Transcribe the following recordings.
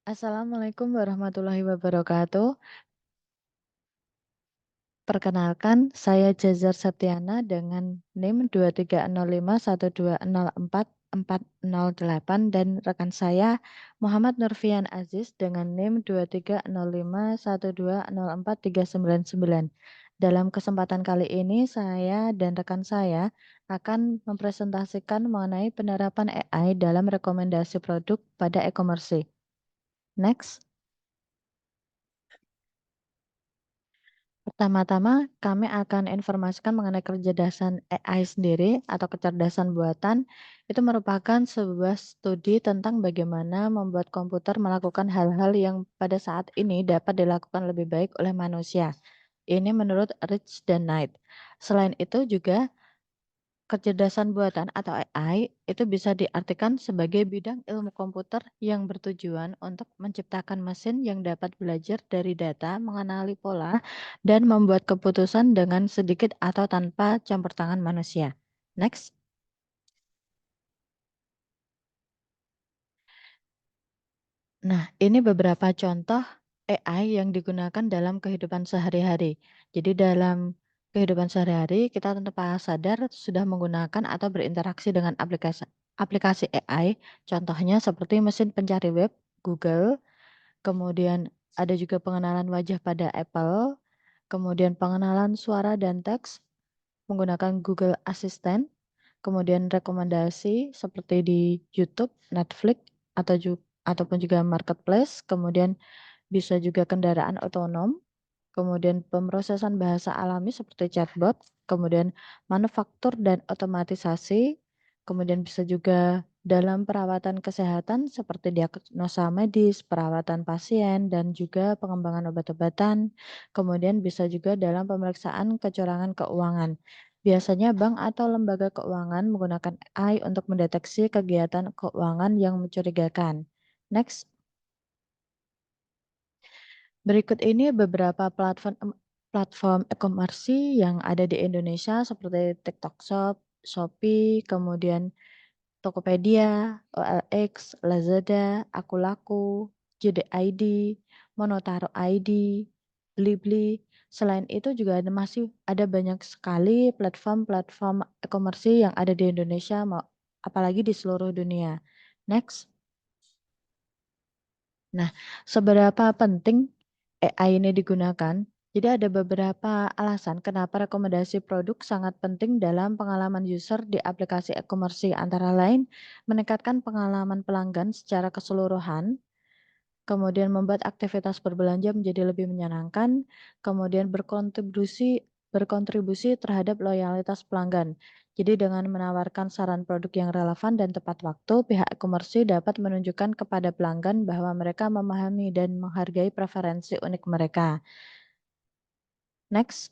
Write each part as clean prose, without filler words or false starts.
Assalamualaikum warahmatullahi wabarakatuh. Perkenalkan, saya Jazar Septiana dengan NIM 23051204408 dan rekan saya Muhammad Nurfian Aziz dengan NIM 23051204399. Dalam kesempatan kali ini, saya dan rekan saya akan mempresentasikan mengenai penerapan AI dalam rekomendasi produk pada e-commerce. Next. Pertama-tama, kami akan informasikan mengenai kecerdasan AI sendiri atau kecerdasan buatan. Itu merupakan sebuah studi tentang bagaimana membuat komputer melakukan hal-hal yang pada saat ini dapat dilakukan lebih baik oleh manusia. Ini menurut Rich dan Knight. Selain itu juga kecerdasan buatan atau AI itu bisa diartikan sebagai bidang ilmu komputer yang bertujuan untuk menciptakan mesin yang dapat belajar dari data, mengenali pola, dan membuat keputusan dengan sedikit atau tanpa campur tangan manusia. Next. Nah, ini beberapa contoh AI yang digunakan dalam kehidupan sehari-hari. Jadi dalam kehidupan sehari-hari kita tanpa sadar sudah menggunakan atau berinteraksi dengan aplikasi AI. Contohnya seperti mesin pencari web Google, kemudian ada juga pengenalan wajah pada Apple, kemudian pengenalan suara dan teks menggunakan Google Assistant, kemudian rekomendasi seperti di YouTube, Netflix, ataupun juga marketplace, kemudian bisa juga kendaraan otonom, kemudian pemrosesan bahasa alami seperti chatbot, kemudian manufaktur dan otomatisasi, kemudian bisa juga dalam perawatan kesehatan seperti diagnosa medis, perawatan pasien, dan juga pengembangan obat-obatan, kemudian bisa juga dalam pemeriksaan kecurangan keuangan. Biasanya bank atau lembaga keuangan menggunakan AI untuk mendeteksi kegiatan keuangan yang mencurigakan. Next. Berikut ini beberapa platform e-commerce yang ada di Indonesia seperti TikTok Shop, Shopee, kemudian Tokopedia, OLX, Lazada, Akulaku, JD ID, Monotaro ID, Blibli. Selain itu juga masih ada banyak sekali platform-platform e-commerce yang ada di Indonesia, apalagi di seluruh dunia. Next. Nah, seberapa penting AI ini digunakan? Jadi ada beberapa alasan kenapa rekomendasi produk sangat penting dalam pengalaman user di aplikasi e-commerce, antara lain meningkatkan pengalaman pelanggan secara keseluruhan, kemudian membuat aktivitas berbelanja menjadi lebih menyenangkan, kemudian berkontribusi terhadap loyalitas pelanggan. Jadi dengan menawarkan saran produk yang relevan dan tepat waktu, pihak e-commerce dapat menunjukkan kepada pelanggan bahwa mereka memahami dan menghargai preferensi unik mereka. Next.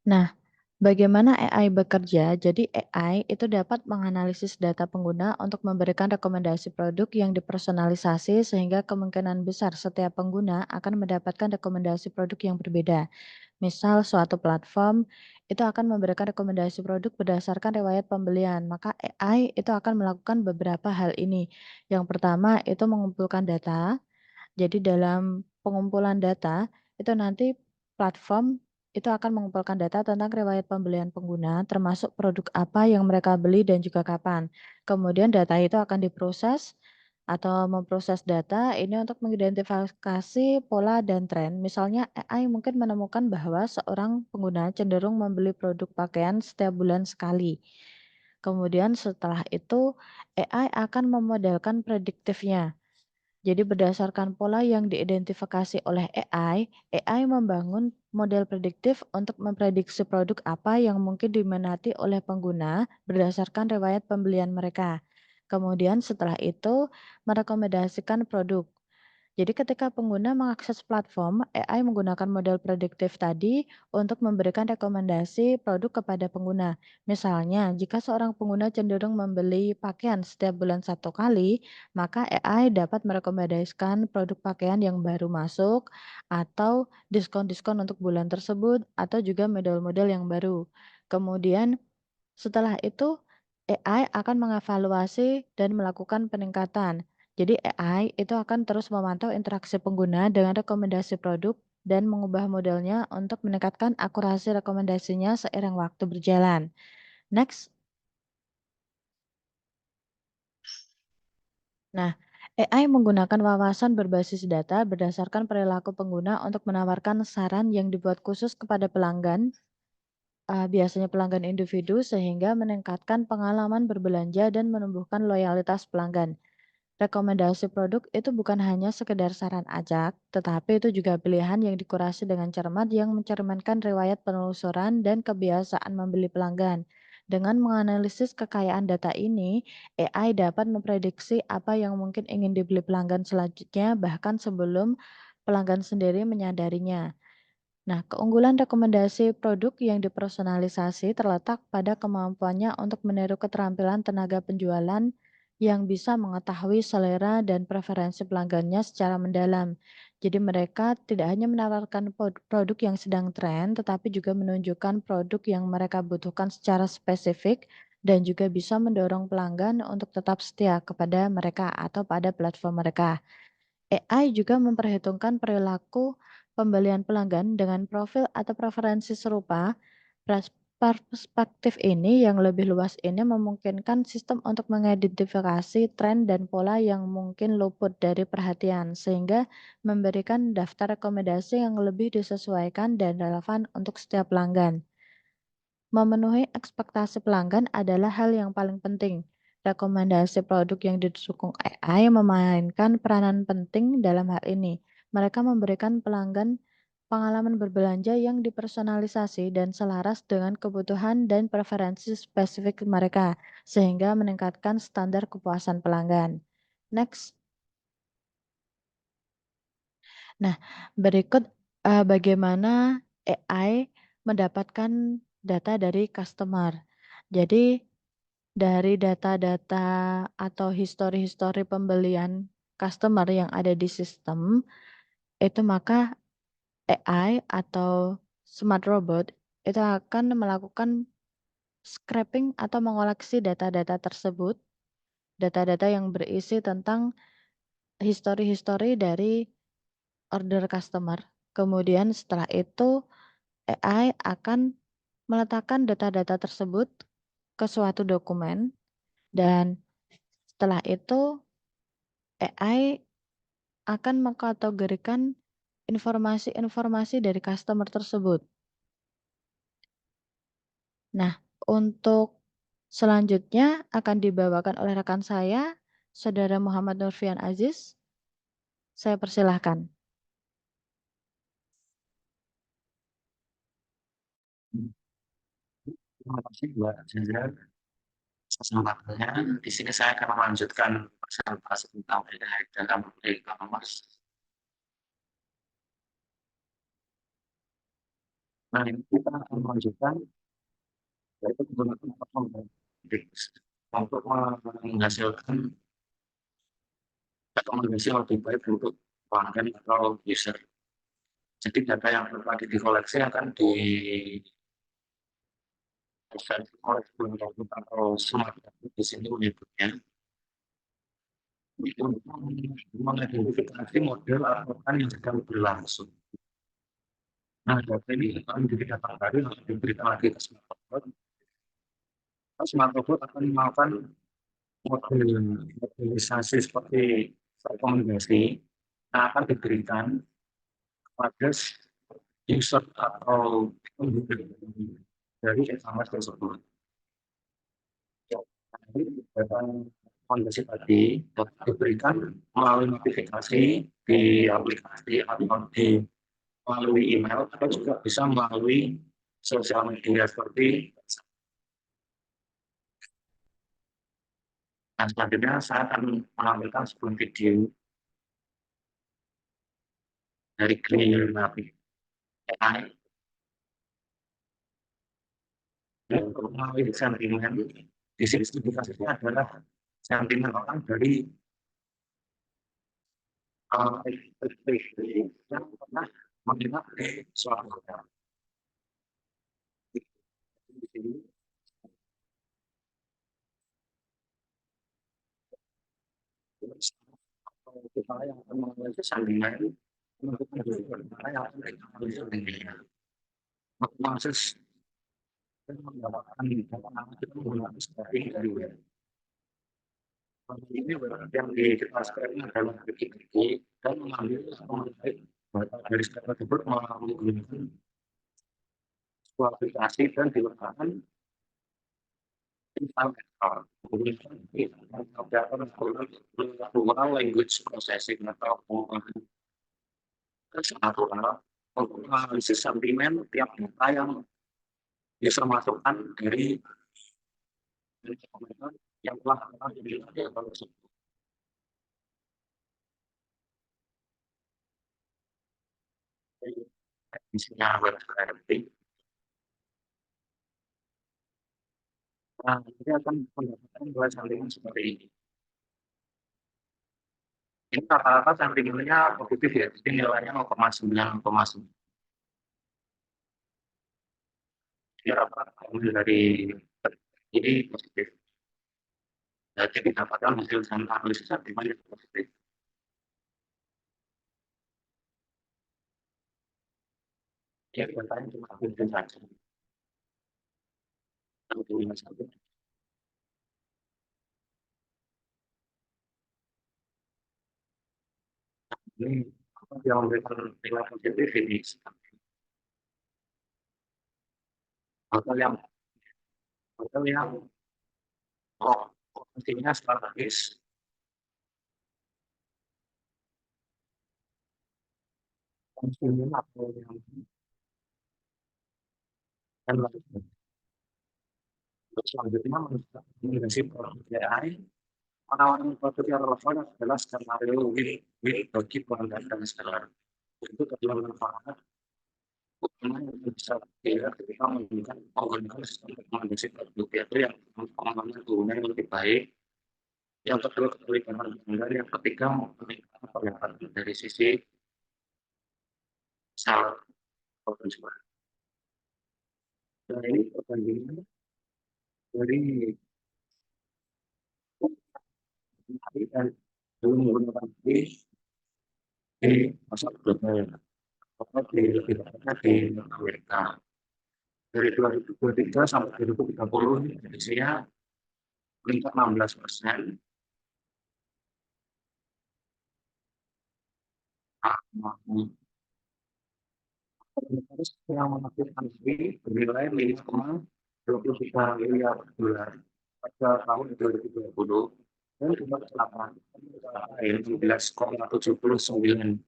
Nah, bagaimana AI bekerja? Jadi AI itu dapat menganalisis data pengguna untuk memberikan rekomendasi produk yang dipersonalisasi sehingga kemungkinan besar setiap pengguna akan mendapatkan rekomendasi produk yang berbeda. Misal suatu platform itu akan memberikan rekomendasi produk berdasarkan riwayat pembelian, maka AI itu akan melakukan beberapa hal ini. Yang pertama itu mengumpulkan data. Jadi dalam pengumpulan data, itu nanti platform itu akan mengumpulkan data tentang riwayat pembelian pengguna, termasuk produk apa yang mereka beli dan juga kapan. Kemudian data itu akan diproses atau memproses data ini untuk mengidentifikasi pola dan tren. Misalnya AI mungkin menemukan bahwa seorang pengguna cenderung membeli produk pakaian setiap bulan sekali. Kemudian setelah itu AI akan memodelkan prediktifnya. Jadi berdasarkan pola yang diidentifikasi oleh AI membangun model prediktif untuk memprediksi produk apa yang mungkin diminati oleh pengguna berdasarkan riwayat pembelian mereka. Kemudian setelah itu merekomendasikan produk. Jadi ketika pengguna mengakses platform, AI menggunakan model prediktif tadi untuk memberikan rekomendasi produk kepada pengguna. Misalnya, jika seorang pengguna cenderung membeli pakaian setiap bulan satu kali, maka AI dapat merekomendasikan produk pakaian yang baru masuk atau diskon-diskon untuk bulan tersebut atau juga model-model yang baru. Kemudian Setelah itu, AI akan mengevaluasi dan melakukan peningkatan. Jadi AI itu akan terus memantau interaksi pengguna dengan rekomendasi produk dan mengubah modelnya untuk meningkatkan akurasi rekomendasinya seiring waktu berjalan. Next. Nah, AI menggunakan wawasan berbasis data berdasarkan perilaku pengguna untuk menawarkan saran yang dibuat khusus kepada pelanggan, biasanya pelanggan individu, sehingga meningkatkan pengalaman berbelanja dan menumbuhkan loyalitas pelanggan. Rekomendasi produk itu bukan hanya sekedar saran acak, tetapi itu juga pilihan yang dikurasi dengan cermat yang mencerminkan riwayat penelusuran dan kebiasaan membeli pelanggan. Dengan menganalisis kekayaan data ini, AI dapat memprediksi apa yang mungkin ingin dibeli pelanggan selanjutnya bahkan sebelum pelanggan sendiri menyadarinya. Nah, keunggulan rekomendasi produk yang dipersonalisasi terletak pada kemampuannya untuk meniru keterampilan tenaga penjualan yang bisa mengetahui selera dan preferensi pelanggannya secara mendalam. Jadi mereka tidak hanya menawarkan produk yang sedang tren, tetapi juga menunjukkan produk yang mereka butuhkan secara spesifik dan juga bisa mendorong pelanggan untuk tetap setia kepada mereka atau pada platform mereka. AI juga memperhitungkan perilaku pembelian pelanggan dengan profil atau preferensi serupa. Perspektif ini yang lebih luas ini memungkinkan sistem untuk mengidentifikasi tren dan pola yang mungkin luput dari perhatian, sehingga memberikan daftar rekomendasi yang lebih disesuaikan dan relevan untuk setiap pelanggan. Memenuhi ekspektasi pelanggan adalah hal yang paling penting. Rekomendasi produk yang didukung AI memainkan peranan penting dalam hal ini. Mereka memberikan pelanggan pengalaman berbelanja yang dipersonalisasi dan selaras dengan kebutuhan dan preferensi spesifik mereka, sehingga meningkatkan standar kepuasan pelanggan. Next. Nah, berikut bagaimana AI mendapatkan data dari customer. Jadi, dari data-data atau histori-histori pembelian customer yang ada di sistem, itu maka AI atau smart robot itu akan melakukan scraping atau mengoleksi data-data tersebut, data-data yang berisi tentang histori-histori dari order customer. Kemudian setelah itu AI akan meletakkan data-data tersebut ke suatu dokumen dan setelah itu AI akan mengkategorikan informasi-informasi dari customer tersebut. Nah, untuk selanjutnya akan dibawakan oleh rekan saya, Saudara Muhammad Nurfian Aziz. Saya persilahkan. Terima kasih Mbak Jaja kesempatannya. Di sini saya akan melanjutkan presentasi tentang AI dalam e-commerce. Nah, ini kita akan melanjutkan yaitu menggunakan platform untuk menghasilkan rekomendasi yang lebih baik untuk pelanggan atau user. Jadi data yang tadi dikoleksi akan oleh atau smart di sini menyebutnya untuk mengidentifikasi model angkutan yang sedang berlangsung. Nah, data ini akan menjadi data baru yang diberikan lagi ke smart robot. Smart robot akan melakukan modelisasi seperti rekomendasi yang akan diberikan kepada user atau pengguna dari e-commerce tersebut. Data rekomendasi tadi dapat diberikan melalui notifikasi di aplikasi atau melalui email atau juga bisa melalui sosial media seperti. Nah, selanjutnya saya akan menampilkan sebuah video dari Green Navi AI untuk melalui sentimen. Di sini indikasinya adalah sentimen orang dari yang pernah menginap di suatu hotel. kita yang akan menganalisis sentimen menentukan juga kita yang akan menganalisis sentimen proses dan mendapatkan data kita menggunakan scraping dari web. Ini yang kita scraping adalah wiki dan mengambil data dari scrap tersebut menggunakan sebuah aplikasi dan diletakkan menggunakan language processing atau natural untuk menganalisis sentimen tiap data yang bisa masukkan dari komentar yang telah dilakukan oleh isinya web scraping. Nah, ini akan mendapatkan dua sentimen seperti ini. Ini rata-rata sentimennya positif ya, jadi nilainya 0,9,9. Ini rata-rata dari ini positif. Jadi didapatkan hasil analisis sentimen yang positif. Ya, datanya cuma positif saja. Ini yang memberikan nilai positif ini hotel yang fungsinya strategis konsumen atau yang selanjutnya menjadi produk AI. Penawaran produk yang relevan adalah skenario win bagi pelanggan dan seller. Itu kedua manfaat utama yang bisa dilihat ketika menggunakan sistem rekomendasi produk yaitu yang pengalaman pengguna yang lebih baik. Yang kedua keterlibatan pelanggan, yang ketiga meningkatkan pendapatan dari sisi seller atau konsumen. Dan ini perbandingan dari dan belum menggunakan di masa global atau di lebih tepatnya di Amerika. Dari 2023 sampai 2030 Indonesia meningkat 16%. Yang mengaktifkan diri bernilai 5,23 miliar dolar pada tahun 2020 dan jumlah kesalahan 17,79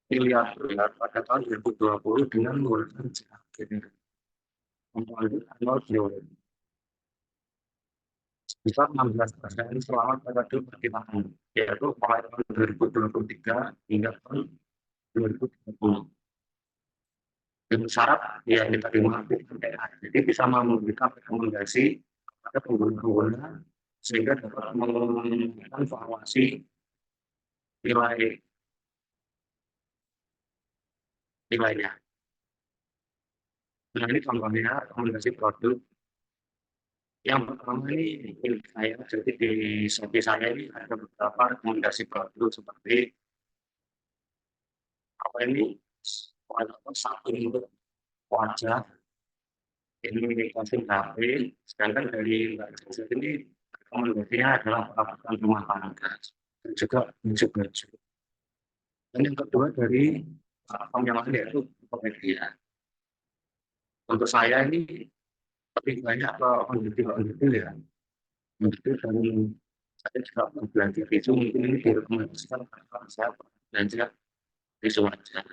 miliar dolar pada tahun 2020 dengan menggunakan sebesar 16% selama periode perkiraan, yaitu mulai tahun 2023 hingga tahun 2030. Dengan syarat ya kita dimanfaatkan AI, jadi bisa memberikan rekomendasi kepada pengguna-pengguna sehingga dapat memberikan valuasi nilainya. Nah ini contohnya rekomendasi produk. Yang pertama ini milik saya, jadi di Shopee saya ini ada beberapa rekomendasi produk seperti apa ini sabun untuk wajah, ini kostum HP, sedangkan dari Mbak Jasa ini rekomendasinya adalah peralatan rumah tangga dan juga baju-baju. Dan yang kedua dari platform yang lain yaitu Tokopedia. Untuk saya ini lebih banyak ke on-detail ya. On-detail dan saya juga belanja tisu, mungkin ini direkomendasikan karena saya belanja tisu wajah.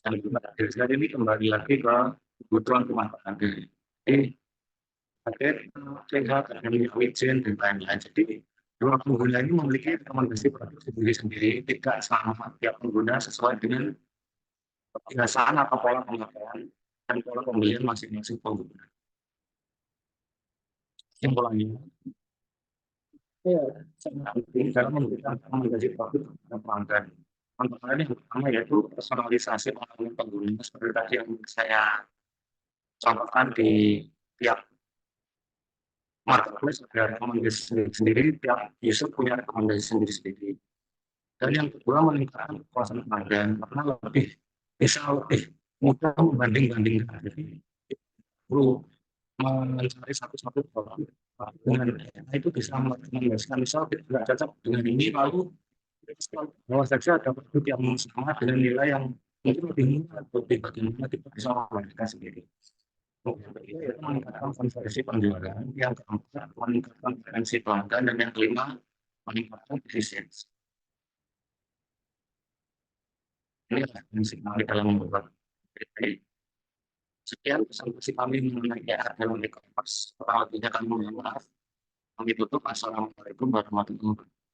Dan juga dari ini kembali lagi ke kebutuhan rumah tangga. Jadi pakai sehat, ada wijen dan lain-lain. Jadi dua pengguna ini memiliki rekomendasi produk sendiri-sendiri, tidak sama tiap pengguna sesuai dengan kebiasaan atau pola pemakaian dan pola pembelian masing-masing pengguna. Kesimpulannya, ya, sangat penting dalam memberikan rekomendasi produk kepada pelanggan. Antara yang pertama yaitu personalisasi pengalaman pengguna seperti tadi yang saya contohkan di tiap marketplace ada rekomendasi sendiri, tiap user punya rekomendasi sendiri-sendiri. Dan yang kedua meningkatkan kepuasan pelanggan karena bisa lebih mudah membanding-bandingkan. Jadi perlu mencari satu-satu produk dengan itu bisa merekomendasikan misal tidak cocok dengan ini lalu bahwa saja ada produk yang sama dengan nilai yang mungkin lebih murah atau bagaimana kita bisa membandingkan sendiri. Yang ketiga yaitu meningkatkan konversi penjualan, yang keempat meningkatkan potensi pelanggan, dan yang kelima meningkatkan efisiensi. Ini adalah prinsip kami dalam membuat PPT. Sekian presentasi kami mengenai AI dalam e-commerce. Kurang lebihnya kami mohon maaf. Kami tutup. Assalamualaikum warahmatullahi wabarakatuh.